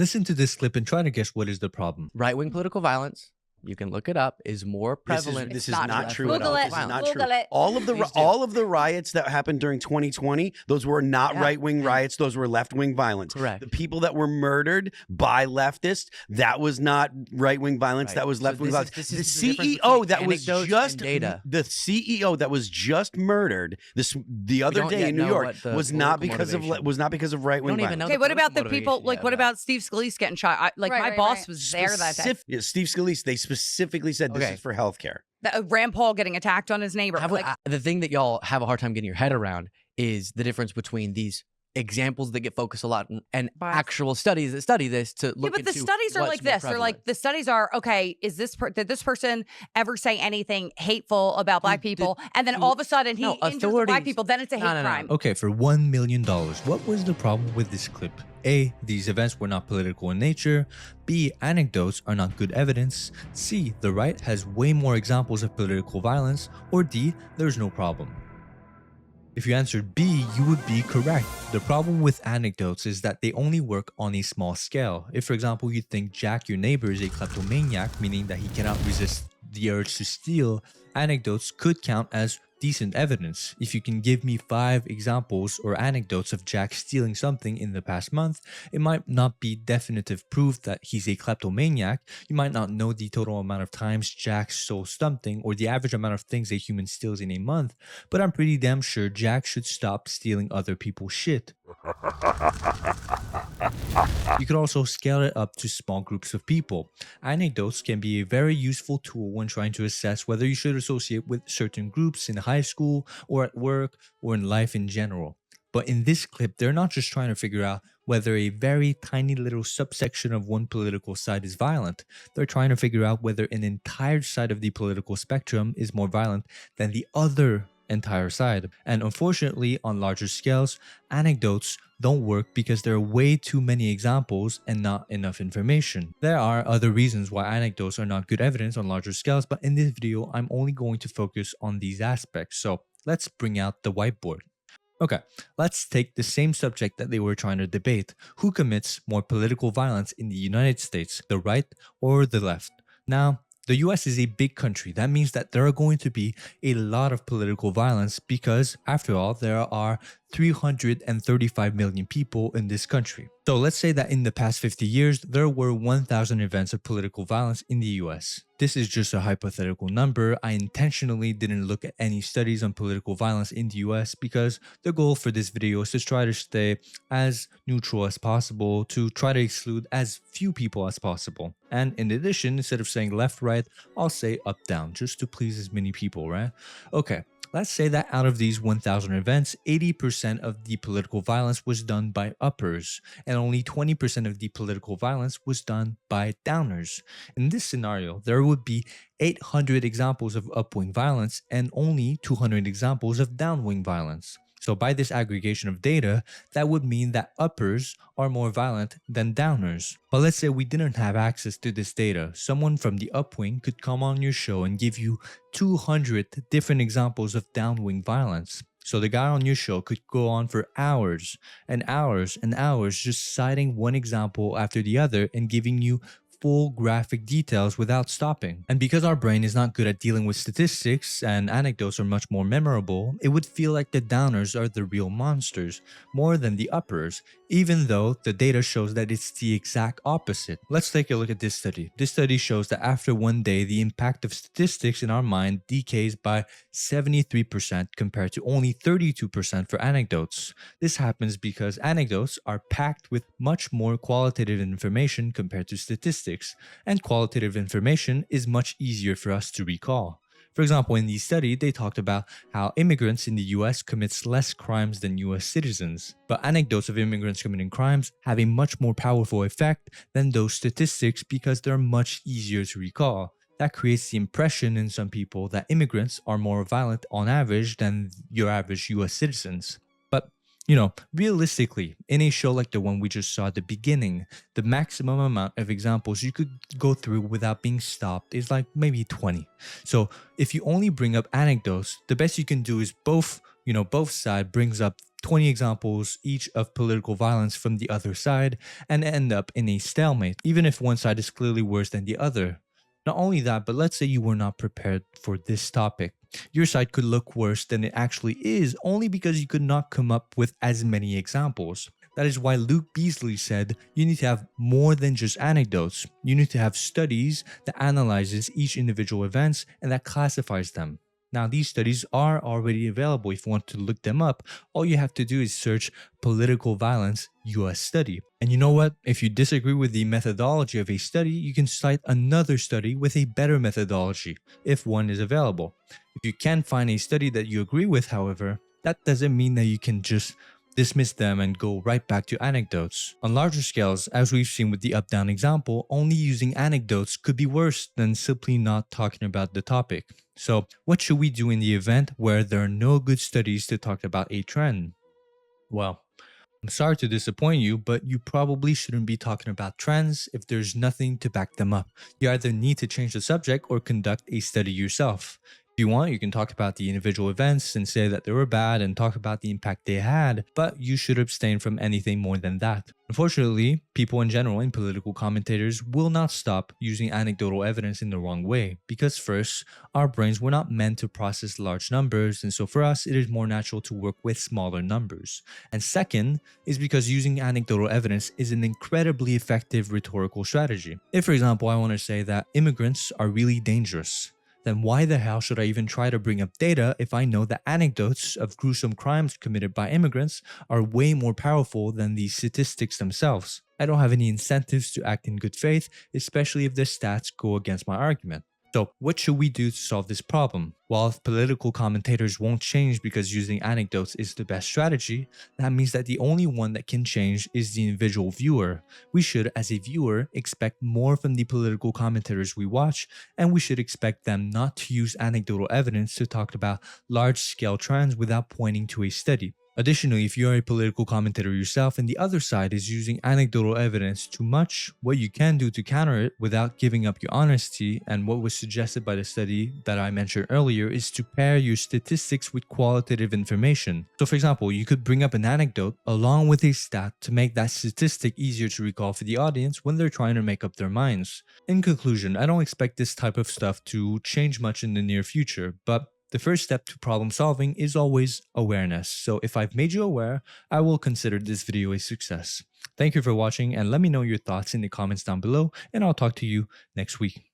Listen to this clip and try to guess what is the problem. Right-wing political violence, you can look it up, is more prevalent. This is not true at all. Google it. This is not Google true. it. All of the riots that happened during 2020, those were not right-wing riots. Those were left-wing violence. Correct. The people that were murdered by leftists, that was not right-wing violence. Right. That was left-wing violence. This The is the difference CEO between that was anecdotes just and data. the CEO that was just murdered the other don't day yet in New know York what the was not political because of right-wing don't even violence. know Okay, the what about the political people? motivation Like, of what that. about Steve Scalise getting shot? My boss was there that day. Steve Scalise, they specifically said this Okay. is for healthcare. Rand Paul getting attacked on his neighbor. The thing that y'all have a hard time getting your head around is the difference between these examples that get focused a lot and actual studies that study this to look but the into studies are what's like more this. They're like, prevalent. the studies are, okay, did this person ever say anything hateful about black people? And then all of a sudden he injures the black authorities- people, then it's a hate crime. Okay, for $1 million, what was the problem with this clip? A, these events were not political in nature. B, anecdotes are not good evidence. C, the right has way more examples of political violence. Or D, there's no problem. If you answered B, you would be correct. The problem with anecdotes is that they only work on a small scale. If, for example, you think Jack, your neighbor, is a kleptomaniac, meaning that he cannot resist the urge to steal, anecdotes could count as decent evidence. If you can give me 5 examples or anecdotes of Jack stealing something in the past month, it might not be definitive proof that he's a kleptomaniac. You might not know the total amount of times Jack stole something or the average amount of things a human steals in a month, but I'm pretty damn sure Jack should stop stealing other people's shit. You could also scale it up to small groups of people. Anecdotes can be a very useful tool when trying to assess whether you should associate with certain groups in high school or at work or in life in general. But in this clip, they're not just trying to figure out whether a very tiny little subsection of one political side is violent. They're trying to figure out whether an entire side of the political spectrum is more violent than the other entire side. And unfortunately, on larger scales, anecdotes don't work because there are way too many examples and not enough information. There are other reasons why anecdotes are not good evidence on larger scales, but in this video, I'm only going to focus on these aspects. So let's bring out the whiteboard. Okay, let's take the same subject that they were trying to debate. Who commits more political violence in the United States, the right or the left? Now, the US is a big country. That means that there are going to be a lot of political violence because, after all, there are 335 million people in this country. So let's say that in the past 50 years, there were 1,000 events of political violence in the US. This is just a hypothetical number. I intentionally didn't look at any studies on political violence in the US because the goal for this video is to try to stay as neutral as possible, to try to exclude as few people as possible. And in addition, instead of saying left, right, I'll say up, down, just to please as many people, right? Okay. Let's say that out of these 1,000 events, 80% of the political violence was done by uppers, and only 20% of the political violence was done by downers. In this scenario, there would be 800 examples of upwing violence and only 200 examples of downwing violence. So by this aggregation of data, that would mean that uppers are more violent than downers. But let's say we didn't have access to this data. Someone from the upwing could come on your show and give you 200 different examples of downwing violence. So the guy on your show could go on for hours and hours and hours just citing one example after the other and giving you full graphic details without stopping. And because our brain is not good at dealing with statistics and anecdotes are much more memorable, it would feel like the downers are the real monsters, more than the uppers, even though the data shows that it's the exact opposite. Let's take a look at this study. This study shows that after one day, the impact of statistics in our mind decays by 73% compared to only 32% for anecdotes. This happens because anecdotes are packed with much more qualitative information compared to statistics. And qualitative information is much easier for us to recall. For example, in this study, they talked about how immigrants in the US commits less crimes than US citizens. But anecdotes of immigrants committing crimes have a much more powerful effect than those statistics because they're much easier to recall. That creates the impression in some people that immigrants are more violent on average than your average US citizens. But you know, realistically, in a show like the one we just saw at the beginning, the maximum amount of examples you could go through without being stopped is like maybe 20. So if you only bring up anecdotes, the best you can do is both, both side brings up 20 examples each of political violence from the other side and end up in a stalemate, even if one side is clearly worse than the other. Not only that, but let's say you were not prepared for this topic. Your side could look worse than it actually is only because you could not come up with as many examples. That is why Luke Beasley said you need to have more than just anecdotes. You need to have studies that analyzes each individual events and that classifies them. Now, these studies are already available. If you want to look them up, all you have to do is search political violence US study. And you know what? If you disagree with the methodology of a study, you can cite another study with a better methodology, if one is available. If you can't find a study that you agree with, however, that doesn't mean that you can just dismiss them and go right back to anecdotes. On larger scales, as we've seen with the up-down example, only using anecdotes could be worse than simply not talking about the topic. So, what should we do in the event where there are no good studies to talk about a trend? Well, I'm sorry to disappoint you, but you probably shouldn't be talking about trends if there's nothing to back them up. You either need to change the subject or conduct a study yourself. If you want, you can talk about the individual events and say that they were bad and talk about the impact they had, but you should abstain from anything more than that. Unfortunately, people in general and political commentators will not stop using anecdotal evidence in the wrong way, because first, our brains were not meant to process large numbers, and so for us, it is more natural to work with smaller numbers. And second, is because using anecdotal evidence is an incredibly effective rhetorical strategy. If, for example, I want to say that immigrants are really dangerous, then why the hell should I even try to bring up data if I know that anecdotes of gruesome crimes committed by immigrants are way more powerful than the statistics themselves? I don't have any incentives to act in good faith, especially if the stats go against my argument. So, what should we do to solve this problem? While if political commentators won't change because using anecdotes is the best strategy, that means that the only one that can change is the individual viewer. We should, as a viewer, expect more from the political commentators we watch, and we should expect them not to use anecdotal evidence to talk about large-scale trends without pointing to a study. Additionally, if you're a political commentator yourself and the other side is using anecdotal evidence too much, what you can do to counter it without giving up your honesty, and what was suggested by the study that I mentioned earlier, is to pair your statistics with qualitative information. So for example, you could bring up an anecdote along with a stat to make that statistic easier to recall for the audience when they're trying to make up their minds. In conclusion, I don't expect this type of stuff to change much in the near future, but the first step to problem solving is always awareness. So if I've made you aware, I will consider this video a success. Thank you for watching, and let me know your thoughts in the comments down below, and I'll talk to you next week.